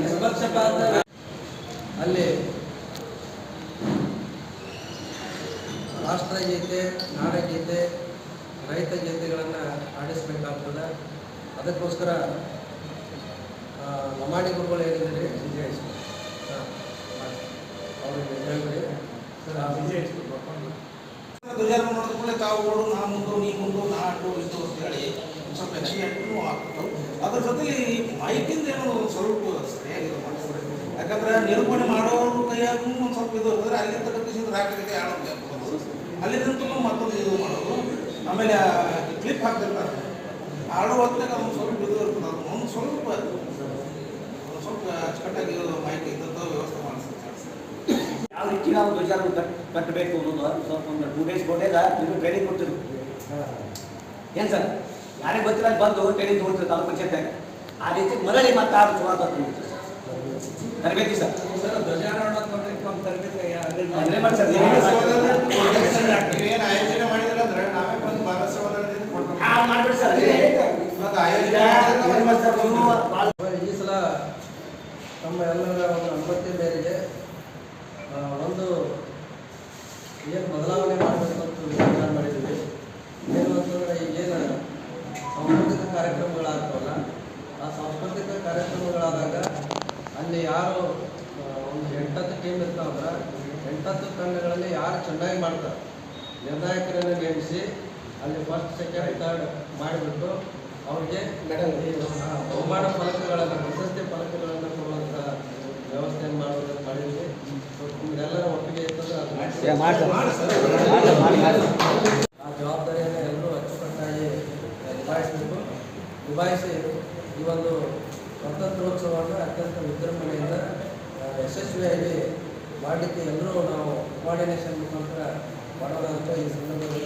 ನಿಷ್ಪಕ್ಷಪಾತ ಅಲ್ಲಿ ರಾಷ್ಟ್ರಗೀತೆ, ನಾಡಗೀತೆ, ರೈತ ಗೀತೆಗಳನ್ನು ಆಡಿಸಬೇಕಾಗ್ತದೆ. ಅದಕ್ಕೋಸ್ಕರ ಲಮಾಣಿ ಗುರುಗಳು ಏನಿದ್ದಾರೆ ಅವ್ರಿಗೆ ಹೇಳ್ಬಿಡಿ ಧ್ವಜಾರೋಹಣ ಮಾಡಿದ ಕೂಡಲೇ ತಾವುಗಳು ನಾ ಮುಂದು ನೀ ಮುಂದು ನಾ ಅಡ್ಡು ಇದು ಅಂತ ಹೇಳಿ ಸ್ವಲ್ಪ ಹೆಚ್ಚಿಗೆ ಆಗ್ತದೆ. ಅದ್ರ ಜೊತೆಗೆ ಮೈಕಿಂದ ಏನೋ ಸ್ವಲ್ಪ ಸರಿಯಾಗಿದೆ ಮಾಡಿಸ್ತಾರೆ. ಯಾಕಂದ್ರೆ ನಿರೂಪಣೆ ಮಾಡೋರು ಕೈಯಾಗೂ ಒಂದು ಸ್ವಲ್ಪ ಇದು ಇರ್ತದೆ. ಅಲ್ಲಿ ತಕ್ಕಂಥ ರಾಕರಿಗೆ ಆಡೋದು ಅಲ್ಲಿಂದ ಮತ್ತೊಂದು ಇದು ಮಾಡೋದು. ಆಮೇಲೆ ಕ್ಲಿಪ್ ಹಾಕ್ತಿರ್ತಾರೆ ಆಡೋ ಹೊತ್ತಿನಾಗ ಒಂದು ಸ್ವಲ್ಪ ಇದು ಇರ್ತದೆ. ಅದು ಒಂದು ಸ್ವಲ್ಪ ಅಚ್ಚುಕಟ್ಟಾಗಿ ಮೈಕ್ ಇದ್ದಂಥ ವ್ಯವಸ್ಥೆ ಮಾಡಿಸ್ತಾರೆ. ಯಾವ ರೀತಿ ನಾವು ಧ್ವಜಾರೋಹಣ ಕಟ್ಟಬೇಕು ಅನ್ನೋದು ಸ್ವಲ್ಪ ಒಂದು 2 days ಕೊಟ್ಟೆಲ್ಲ ನೀವು ಟ್ರೈನಿಂಗ್ ಕೊಡ್ತೀವಿ. ಏನು ಸರ್ ಯಾರಿಗೆ ಗೊತ್ತಿಲ್ಲ ಬಂದು ಟ್ರೈನಿಂಗ್ ತೊಗೊಳ್ತೀವಿ ತಾಲೂಕು ಪಂಚಾಯತ್ನಾಗ. ಆ ರೀತಿ ಮರಳಿ ಮತ್ತೆ ಆರು ಚಲೋ ತರಬೇತಿ ಸರ್. ಧ್ವಜಾರೋಹಣ ಅದೇ ಮಾಡಿ ಸರ್ ನೀವೇನು ಆಯೋಜನೆ ಮಾಡಿದ್ರೆ ಅಂದ್ರೆ ನಾವೇ ಬಂದು ಭಾಗಸ್ವಾಮ್ಯದಿಂದ ಮಾಡ್ಬಿಡಿ ಸರ್. ಈ ಸಲ ನಮ್ಮ ಎಲ್ಲರ ಒಂದು ಅನುಮತಿ ಮೇರೆಗೆ ಒಂದು ಏನು ಬದಲಾವಣೆ ಮಾಡಬೇಕಂತ ವಿಚಾರ ಮಾಡಿದ್ದೀವಿ. ಏನು ಅಂತಂದರೆ ಈಗೇನು ಸಾಂಸ್ಕೃತಿಕ ಕಾರ್ಯಕ್ರಮಗಳಾಗ್ತವಲ್ಲ, ಆ ಸಾಂಸ್ಕೃತಿಕ ಕಾರ್ಯಕ್ರಮಗಳಾದಾಗ ಅಲ್ಲಿ ಯಾರು ಒಂದು 8 ಟೀಮ್ ಇರ್ತಾವಂದ್ರೆ 8 ತಂಡಗಳಲ್ಲಿ ಯಾರು ಚೆನ್ನಾಗಿ ಮಾಡ್ತಾರೆ ನಿರ್ಣಾಯಕರನ್ನು ನೇಮಿಸಿ ಅಲ್ಲಿ ಫಸ್ಟ್, ಸೆಕೆಂಡ್, ಥರ್ಡ್ ಮಾಡಿಬಿಟ್ಟು ಅವ್ರಿಗೆ ಬಹುಮಾನ ಫಲಕಗಳನ್ನು, ಪ್ರಶಸ್ತಿ ಫಲಕಗಳನ್ನು ಕೊಡುವಂಥ ವ್ಯವಸ್ಥೆಯನ್ನು ಮಾಡೋದನ್ನು ಮಾಡಿದ್ವಿ. ಇದೆಲ್ಲರ ಒಪ್ಪಿಗೆ ಇರ್ತದೆ. ಆ ಜವಾಬ್ದಾರಿಯನ್ನು ಎಲ್ಲರೂ ಅಚ್ಚುಕಟ್ಟಾಗಿ ನಿಭಾಯಿಸಬೇಕು. ನಿಭಾಯಿಸಿ ಈ ಒಂದು ಸ್ವಾತಂತ್ರ್ಯೋತ್ಸವವನ್ನು ಅತ್ಯಂತ ವಿಜೃಂಭಣೆಯಿಂದ ಯಶಸ್ವಿಯಾಗಿ ಮಾಡಲಿಕ್ಕೆ ಎಲ್ಲರೂ ನಾವು ಕೋಆರ್ಡಿನೇಷನ್ ಮುಖಾಂತರ ಮಾಡೋಣ ಅಂತ ಈ ಸಂದರ್ಭದಲ್ಲಿ